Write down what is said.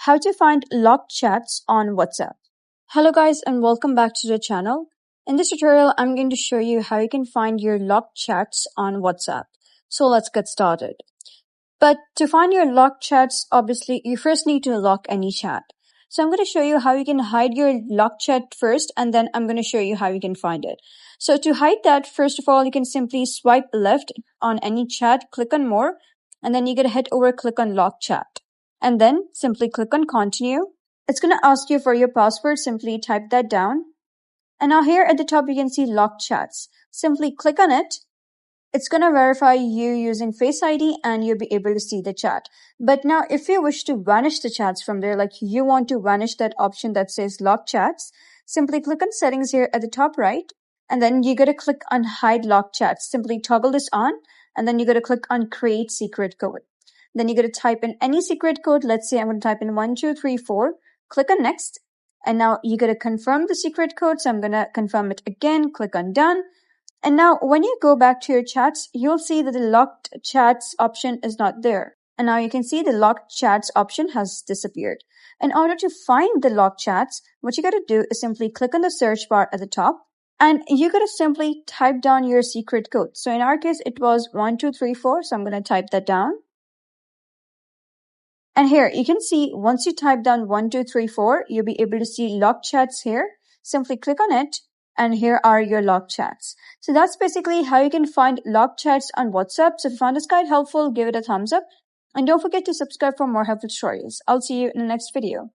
how to find locked chats on WhatsApp. Hello guys and welcome back to the channel. In this tutorial, I'm going to show you how you can find your locked chats on WhatsApp. So let's get started. But to find your locked chats, obviously you first need to lock any chat. So I'm going to show you how you can hide your locked chat first, and then I'm going to show you how you can find it. So to hide that, first of all, you can simply swipe left on any chat, click on more, and then you're going to head over, click on lock chat. And then simply click on continue. It's going to ask you for your password. Simply type that down. And now here at the top, you can see locked chats. Simply click on it. It's going to verify you using Face ID and you'll be able to see the chat. But now if you wish to vanish the chats from there, like you want to vanish that option that says locked chats, simply click on settings here at the top right. And then you got to click on hide locked chats. Simply toggle this on. And then you got to click on create secret code. Then you got to type in any secret code. Let's say I'm going to type in 1234. Click on next. And now you got to confirm the secret code. So I'm going to confirm it again. Click on done. And now when you go back to your chats, you'll see that the locked chats option is not there. And now you can see the locked chats option has disappeared. In order to find the locked chats, what you got to do is simply click on the search bar at the top. And you got to simply type down your secret code. So in our case, it was 1234. So I'm going to type that down. And here you can see once you type down 1234, you'll be able to see locked chats here. Simply click on it. And here are your locked chats. So that's basically how you can find locked chats on WhatsApp. So if you found this guide helpful, give it a thumbs up. And don't forget to subscribe for more helpful stories. I'll see you in the next video.